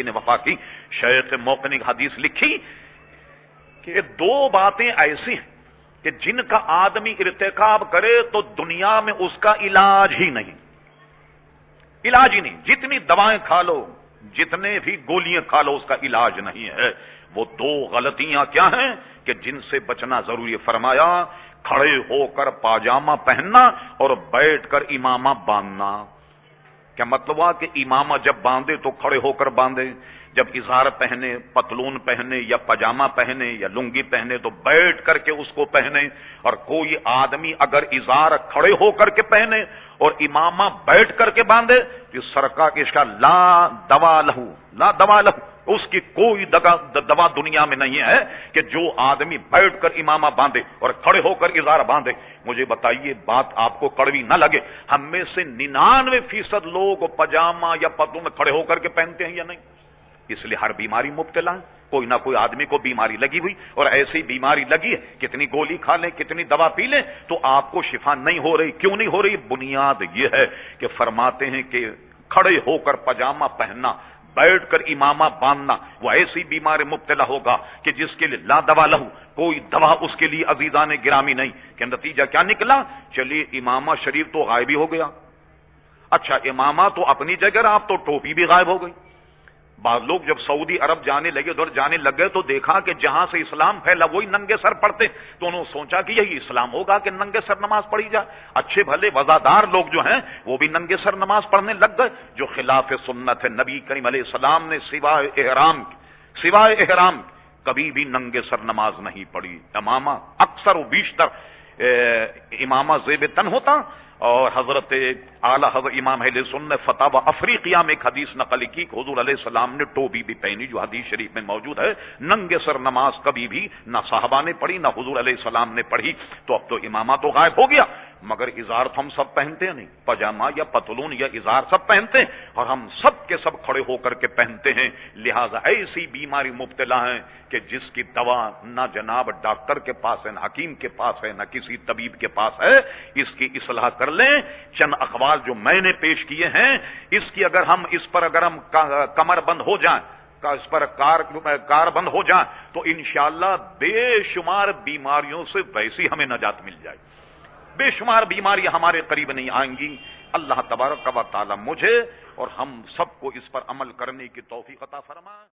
ने वफा की, शेख मौके ने हदीस लिखी कि दो बातें ऐसी हैं कि जिनका आदमी इर्तिकाब करे तो दुनिया में उसका इलाज ही नहीं, इलाज ही नहीं। जितनी दवाएं खा लो, जितने भी गोलियां खा लो, उसका इलाज नहीं है। वो दो गलतियां क्या हैं कि जिनसे बचना जरूरी है। फरमाया खड़े होकर पाजामा पहनना और बैठकर इमामा बांधना। क्या मतलब हुआ कि इमामा जब बांधे तो खड़े होकर बांधे, जब इज़ार पहने, पतलून पहने या पजामा पहने या लुंगी पहने तो बैठ करके उसको पहने। और कोई आदमी अगर इज़ार खड़े होकर के पहने और इमामा बैठ करके बांधे तो सरकार के इसका ला दवा लहू, ला दवा लहू, उसकी कोई दवा दुनिया में नहीं है कि जो आदमी बैठकर इमामा बांधे और खड़े होकर इज़ार बांधे। मुझे बताइए, बात आपको कड़वी न लगे, हम में से 99% लोग पजामा या पतलून खड़े होकर के पहनते हैं या नहीं? इसलिए हर बीमारी मुब्तला है। कोई ना कोई आदमी को बीमारी लगी हुई, और ऐसी बीमारी लगी है, कितनी गोली खा लें, कितनी दवा पी लें तो आपको शिफा नहीं हो रही। क्यों नहीं हो रही? बुनियाद यह है कि फरमाते हैं कि खड़े होकर पजामा पहनना, बैठकर इमामा बांधना, वो ऐसी बीमारी मुब्तला होगा कि जिसके लिए ला दवा लहू, कोई दवा उसके लिए अजीजान गिरामी नहीं। कि नतीजा क्या निकला? चलिए इमामा शरीफ तो गायब ही हो गया। अच्छा, इमामा तो अपनी जगह, आप तो टोपी भी गायब हो गई। बाद लोग जब सऊदी अरब जाने लगे, उधर जाने लग गए तो देखा कि जहां से इस्लाम फैला वही नंगे सर पढ़ते, तो उन्होंने सोचा कि यही इस्लाम होगा कि नंगे सर नमाज पढ़ी जाए। अच्छे भले वजादार लोग जो हैं वो भी नंगे सर नमाज पढ़ने लग गए, जो खिलाफ सुन्नत है। नबी करीम अलैहिस्सलाम ने सिवाय एहराम कभी भी नंगे सर नमाज नहीं पढ़ी। इमामा अक्सर व बीशतर इमामा ज़ेब तन होता। और हजरत आला हजरत इमाम अहले सुन्नत फतावा अफ्रीकिया में एक हदीस नकल की, हुजूर अलैहि सलाम ने टोपी भी पहनी, जो हदीस शरीफ में मौजूद है। नंगे सर नमाज कभी भी ना साहबा ने पढ़ी, ना हुजूर अलैहि सलाम ने पढ़ी। तो अब तो इमामा तो गायब हो गया, मगर इजार तो हम सब पहनते हैं नहीं, पजामा या पतलून या इजार सब पहनते हैं, और हम सब के सब खड़े होकर के पहनते हैं। लिहाजा ऐसी बीमारी मुब्तला है कि जिसकी दवा ना जनाब डॉक्टर के पास है, ना हकीम के पास है, ना किसी तबीब के पास है। इसकी इस्लाह कर लें। चंद अखबार जो मैंने पेश किए हैं, इस पर अगर हम कमर बंद हो जाएं, इस पर कार बंद हो जाए तो इंशाअल्लाह बेशुमार बीमारियों से वैसी हमें नजात मिल जाए। बेशुमार बीमारियां हमारे करीब नहीं आएंगी। अल्लाह तबारक व तआला मुझे और हम सबको इस पर अमल करने की तौफीक अता फरमाए।